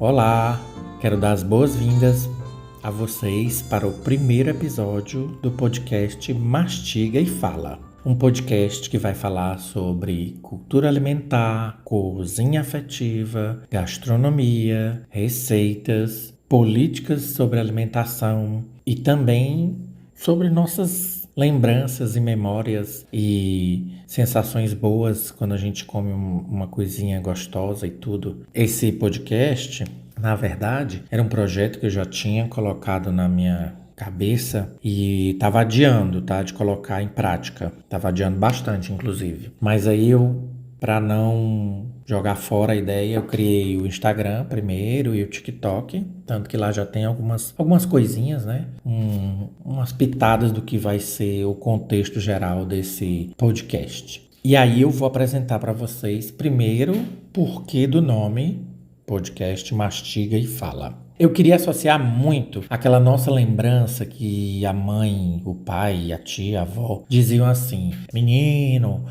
Olá, quero dar as boas-vindas a vocês para o primeiro episódio do podcast Mastiga e Fala. Um podcast que vai falar sobre cultura alimentar, cozinha afetiva, gastronomia, receitas, políticas sobre alimentação e também sobre nossas lembranças e memórias e sensações boas quando a gente come uma coisinha gostosa e tudo. Esse podcast, na verdade, era um projeto que eu já tinha colocado na minha cabeça e estava adiando, tá, de colocar em prática. Estava adiando bastante, inclusive. Mas aí para não jogar fora a ideia, eu criei o Instagram primeiro e o TikTok, tanto que lá já tem algumas coisinhas, né? Umas pitadas do que vai ser o contexto geral desse podcast. E aí eu vou apresentar para vocês primeiro o porquê do nome podcast Mastiga e Fala. Eu queria associar muito aquela nossa lembrança que a mãe, o pai, a tia, a avó diziam assim: menino,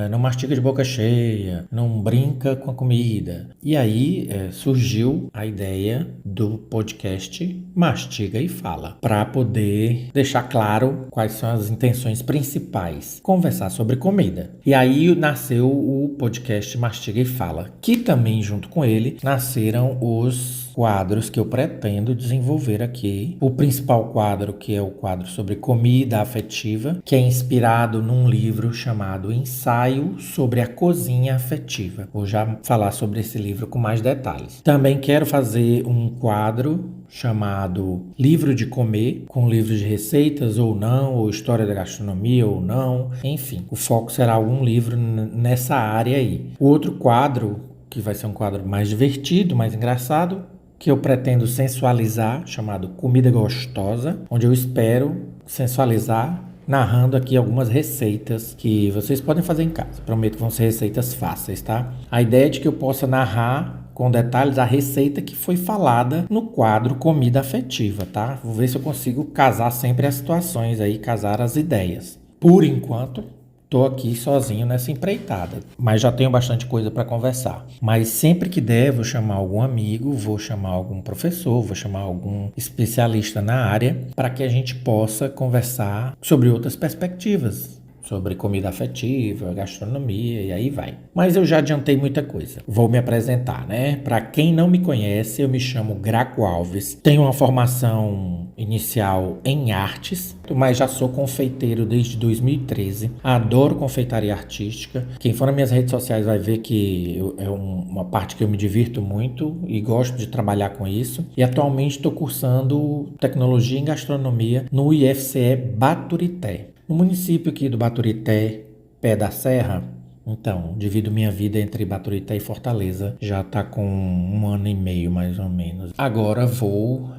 não mastiga de boca cheia, não brinca com a comida. E aí surgiu a ideia do podcast Mastiga e Fala, para poder deixar claro quais são as intenções principais, conversar sobre comida. E aí nasceu o podcast Mastiga e Fala, que também junto com ele nasceram os quadros que eu pretendo desenvolver aqui. O principal quadro, que é o quadro sobre comida afetiva, que é inspirado num livro chamado Ensaio sobre a Cozinha Afetiva. Vou já falar sobre esse livro com mais detalhes. Também quero fazer um quadro chamado Livro de Comer, com livros de receitas ou não, ou história da gastronomia ou não. Enfim, o foco será algum livro nessa área aí. O outro quadro, que vai ser um quadro mais divertido, mais engraçado, que eu pretendo sensualizar, chamado Comida Gostosa, onde eu espero sensualizar narrando aqui algumas receitas que vocês podem fazer em casa. Prometo que vão ser receitas fáceis, tá? A ideia é de que eu possa narrar com detalhes a receita que foi falada no quadro Comida Afetiva, tá? Vou ver se eu consigo casar sempre as situações aí, casar as ideias. Por enquanto, tô aqui sozinho nessa empreitada, mas já tenho bastante coisa para conversar. Mas sempre que der, vou chamar algum amigo, vou chamar algum professor, vou chamar algum especialista na área para que a gente possa conversar sobre outras perspectivas, sobre comida afetiva, gastronomia e aí vai. Mas eu já adiantei muita coisa. Vou me apresentar, né? Para quem não me conhece, eu me chamo Graco Alves. Tenho uma formação inicial em artes, mas já sou confeiteiro desde 2013. Adoro confeitaria artística. Quem for nas minhas redes sociais vai ver que é uma parte que eu me divirto muito e gosto de trabalhar com isso. E atualmente estou cursando tecnologia em gastronomia no IFCE Baturité. No município aqui do Baturité, pé da serra, então, divido minha vida entre Baturité e Fortaleza, já está com 1 ano e meio mais ou menos. Agora vou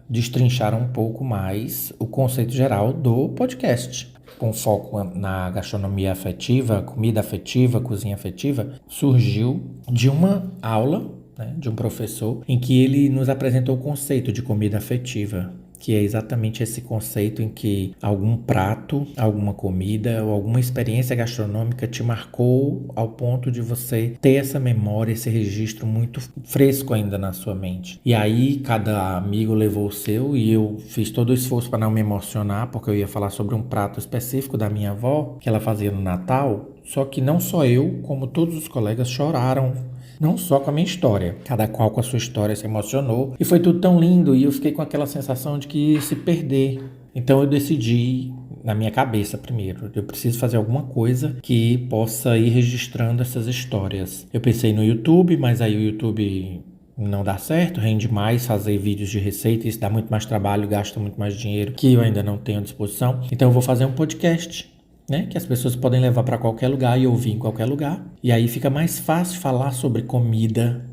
destrinchar um pouco mais o conceito geral do podcast. Com foco na gastronomia afetiva, comida afetiva, cozinha afetiva, surgiu de uma aula, né, de um professor, em que ele nos apresentou o conceito de comida afetiva, que é exatamente esse conceito em que algum prato, alguma comida ou alguma experiência gastronômica te marcou ao ponto de você ter essa memória, esse registro muito fresco ainda na sua mente. E aí cada amigo levou o seu e eu fiz todo o esforço para não me emocionar, porque eu ia falar sobre um prato específico da minha avó, que ela fazia no Natal, só que não só eu, como todos os colegas choraram. Não só com a minha história, cada qual com a sua história se emocionou e foi tudo tão lindo e eu fiquei com aquela sensação de que ia se perder. Então eu decidi, na minha cabeça primeiro, eu preciso fazer alguma coisa que possa ir registrando essas histórias. Eu pensei no YouTube, mas aí o YouTube não dá certo, rende mais fazer vídeos de receita, isso dá muito mais trabalho, gasta muito mais dinheiro que eu ainda não tenho à disposição. Então eu vou fazer um podcast, né, que as pessoas podem levar para qualquer lugar e ouvir em qualquer lugar. E aí fica mais fácil falar sobre comida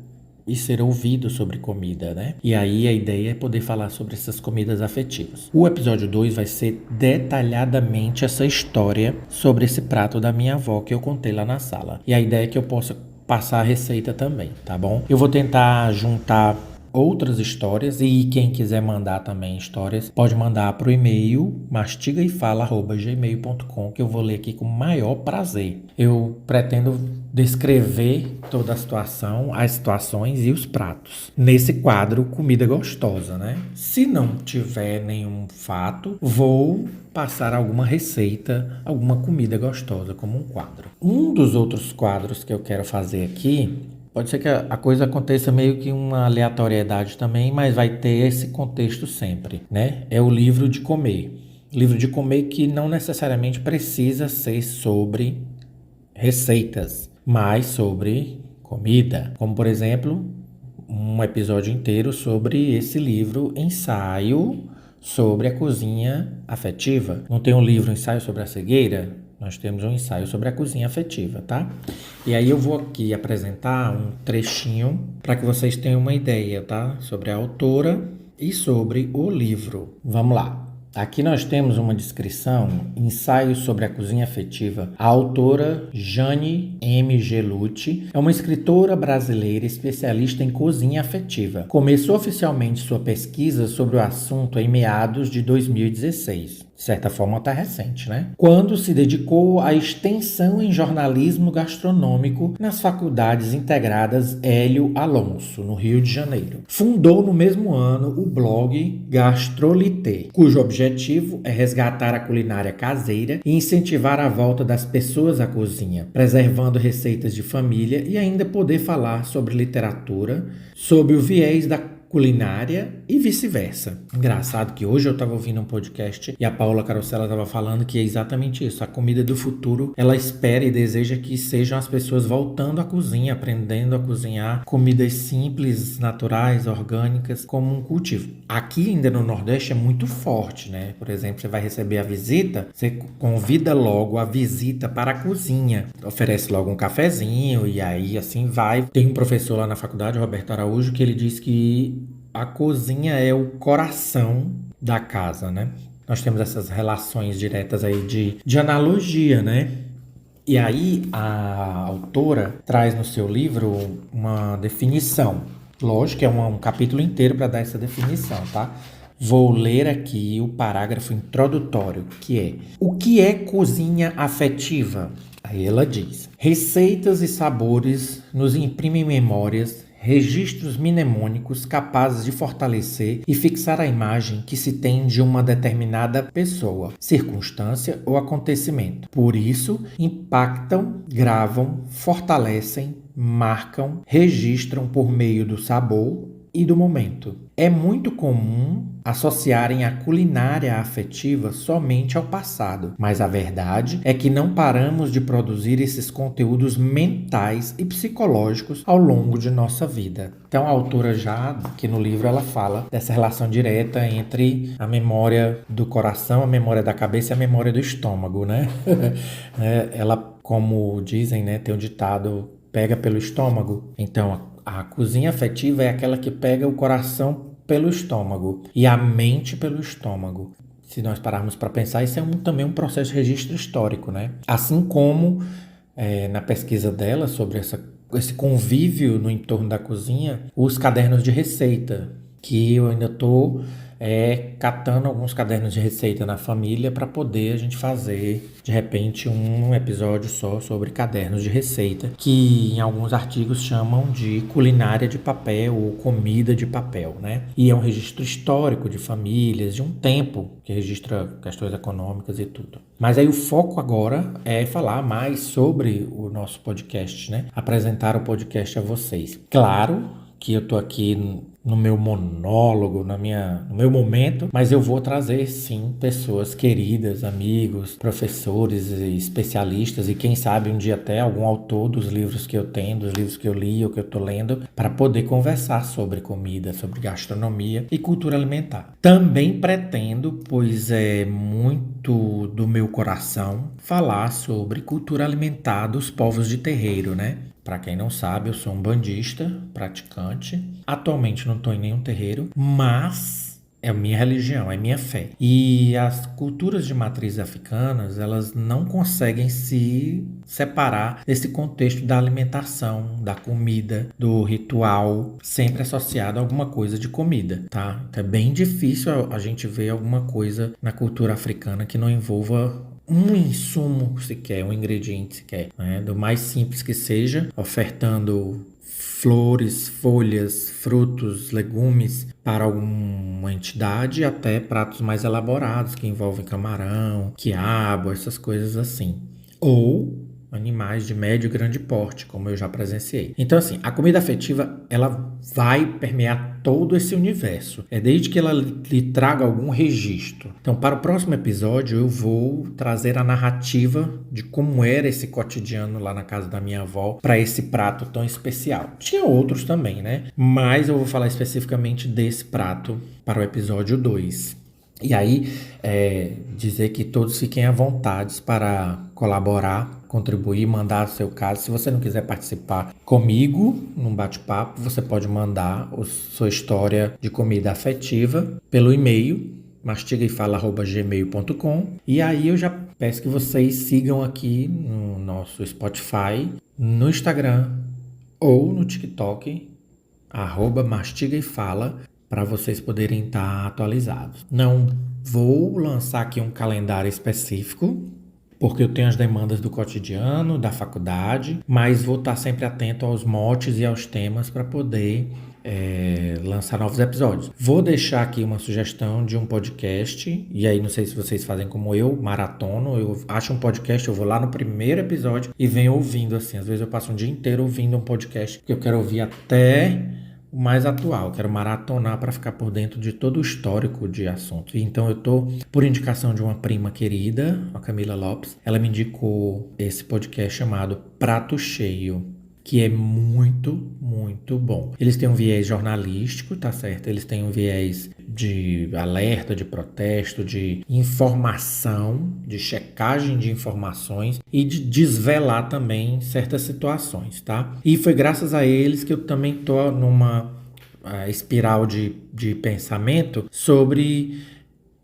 e ser ouvido sobre comida, né? E aí a ideia é poder falar sobre essas comidas afetivas. O episódio 2 vai ser detalhadamente essa história sobre esse prato da minha avó que eu contei lá na sala. E a ideia é que eu possa passar a receita também, tá bom? Eu vou tentar juntar outras histórias, e quem quiser mandar também histórias, pode mandar para o e-mail mastigaefala@gmail.com, que eu vou ler aqui com o maior prazer. Eu pretendo descrever toda a situação, as situações e os pratos nesse quadro Comida Gostosa, né? Se não tiver nenhum fato, vou passar alguma receita, alguma comida gostosa como um quadro. Um dos outros quadros que eu quero fazer aqui, pode ser que a coisa aconteça meio que uma aleatoriedade também, mas vai ter esse contexto sempre, né? É o livro de comer. Livro de comer que não necessariamente precisa ser sobre receitas, mas sobre comida. Como, por exemplo, um episódio inteiro sobre esse livro, Ensaio sobre a Cozinha Afetiva. Não tem um livro Ensaio sobre a Cegueira? Nós temos um ensaio sobre a cozinha afetiva, tá? E aí eu vou aqui apresentar um trechinho para que vocês tenham uma ideia, tá? Sobre a autora e sobre o livro. Vamos lá. Aqui nós temos uma descrição, ensaio sobre a cozinha afetiva. A autora Jane M. Gelucci é uma escritora brasileira especialista em cozinha afetiva. Começou oficialmente sua pesquisa sobre o assunto em meados de 2016. De certa forma até recente, né? Quando se dedicou à extensão em jornalismo gastronômico nas faculdades integradas Hélio Alonso, no Rio de Janeiro. Fundou no mesmo ano o blog Gastrolité, cujo objetivo é resgatar a culinária caseira e incentivar a volta das pessoas à cozinha, preservando receitas de família e ainda poder falar sobre literatura, sob o viés da culinária e vice-versa. Engraçado que hoje eu estava ouvindo um podcast e a Paula Carosella estava falando que é exatamente isso. A comida do futuro, ela espera e deseja que sejam as pessoas voltando à cozinha, aprendendo a cozinhar comidas simples, naturais, orgânicas, como um cultivo. Aqui ainda no Nordeste é muito forte, né? Por exemplo, você vai receber a visita, você convida logo a visita para a cozinha. Oferece logo um cafezinho e aí assim vai. Tem um professor lá na faculdade, Roberto Araújo, que ele diz que a cozinha é o coração da casa, né? Nós temos essas relações diretas aí de analogia, né? E aí a autora traz no seu livro uma definição. Lógico que é um capítulo inteiro para dar essa definição, tá? Vou ler aqui o parágrafo introdutório, que é: o que é cozinha afetiva? Aí ela diz: receitas e sabores nos imprimem memórias, registros mnemônicos capazes de fortalecer e fixar a imagem que se tem de uma determinada pessoa, circunstância ou acontecimento. Por isso, impactam, gravam, fortalecem, marcam, registram por meio do sabor e do momento. É muito comum associarem a culinária afetiva somente ao passado, mas a verdade é que não paramos de produzir esses conteúdos mentais e psicológicos ao longo de nossa vida. Então a autora já, aqui no livro, ela fala dessa relação direta entre a memória do coração, a memória da cabeça e a memória do estômago, né? Ela, como dizem, né, tem um ditado, pega pelo estômago. Então a cozinha afetiva é aquela que pega o coração pelo estômago e a mente pelo estômago. Se nós pararmos para pensar, isso é também um processo de registro histórico, né? Assim como na pesquisa dela sobre esse convívio no entorno da cozinha, os cadernos de receita, que eu ainda estou catando alguns cadernos de receita na família para poder a gente fazer, de repente, um episódio só sobre cadernos de receita, que em alguns artigos chamam de culinária de papel ou comida de papel, né? E é um registro histórico de famílias, de um tempo, que registra questões econômicas e tudo. Mas aí o foco agora é falar mais sobre o nosso podcast, né? Apresentar o podcast a vocês. Claro que eu tô aqui no meu monólogo, no meu momento, mas eu vou trazer sim pessoas queridas, amigos, professores, especialistas e quem sabe um dia até algum autor dos livros que eu tenho, dos livros que eu li ou que eu tô lendo, para poder conversar sobre comida, sobre gastronomia e cultura alimentar. Também pretendo, pois é muito do meu coração, falar sobre cultura alimentar dos povos de terreiro, né? Para quem não sabe, eu sou um bandista, praticante. Atualmente não estou em nenhum terreiro, mas é a minha religião, é a minha fé. E as culturas de matriz africanas, elas não conseguem se separar desse contexto da alimentação, da comida, do ritual, sempre associado a alguma coisa de comida, tá? Então é bem difícil a gente ver alguma coisa na cultura africana que não envolva um insumo sequer, um ingrediente sequer, né? Do mais simples que seja, ofertando flores, folhas, frutos, legumes para alguma entidade, até pratos mais elaborados que envolvem camarão, quiabo, essas coisas assim. Ou animais de médio e grande porte, como eu já presenciei. Então, assim, a comida afetiva, ela vai permear todo esse universo. É desde que ela lhe traga algum registro. Então, para o próximo episódio, eu vou trazer a narrativa de como era esse cotidiano lá na casa da minha avó para esse prato tão especial. Tinha outros também, né? Mas eu vou falar especificamente desse prato para o episódio 2. E aí, dizer que todos fiquem à vontade para colaborar, contribuir, mandar o seu caso. Se você não quiser participar comigo num bate-papo, você pode mandar sua história de comida afetiva pelo e-mail mastigaefala@gmail.com. E aí eu já peço que vocês sigam aqui no nosso Spotify, no Instagram ou no TikTok, @mastigaefala, para vocês poderem estar atualizados. Não vou lançar aqui um calendário específico, porque eu tenho as demandas do cotidiano, da faculdade, mas vou estar sempre atento aos motes e aos temas para poder lançar novos episódios. Vou deixar aqui uma sugestão de um podcast, e aí não sei se vocês fazem como eu, maratono, eu acho um podcast, eu vou lá no primeiro episódio e venho ouvindo assim. Às vezes eu passo um dia inteiro ouvindo um podcast que eu quero ouvir até o mais atual, quero maratonar para ficar por dentro de todo o histórico de assuntos. Então eu tô, por indicação de uma prima querida, a Camila Lopes, ela me indicou esse podcast chamado Prato Cheio, que é muito, muito bom. Eles têm um viés jornalístico, tá certo? Eles têm um viés de alerta, de protesto, de informação, de checagem de informações e de desvelar também certas situações, tá? E foi graças a eles que eu também tô numa espiral de pensamento sobre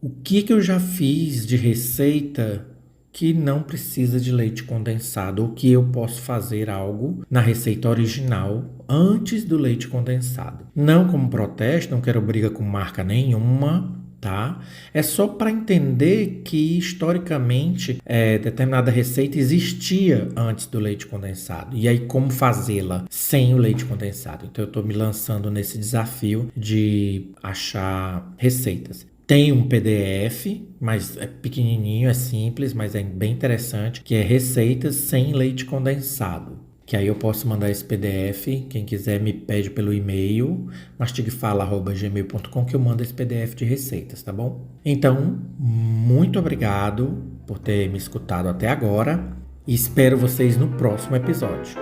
o que eu já fiz de receita que não precisa de leite condensado, ou que eu posso fazer algo na receita original antes do leite condensado. Não como protesto, não quero briga com marca nenhuma, tá? É só para entender que historicamente determinada receita existia antes do leite condensado. E aí como fazê-la sem o leite condensado? Então eu estou me lançando nesse desafio de achar receitas. Tem um PDF, mas é pequenininho, é simples, mas é bem interessante, que é receitas sem leite condensado. Que aí eu posso mandar esse PDF, quem quiser me pede pelo e-mail, mastigaefala@gmail.com, que eu mando esse PDF de receitas, tá bom? Então, muito obrigado por ter me escutado até agora e espero vocês no próximo episódio.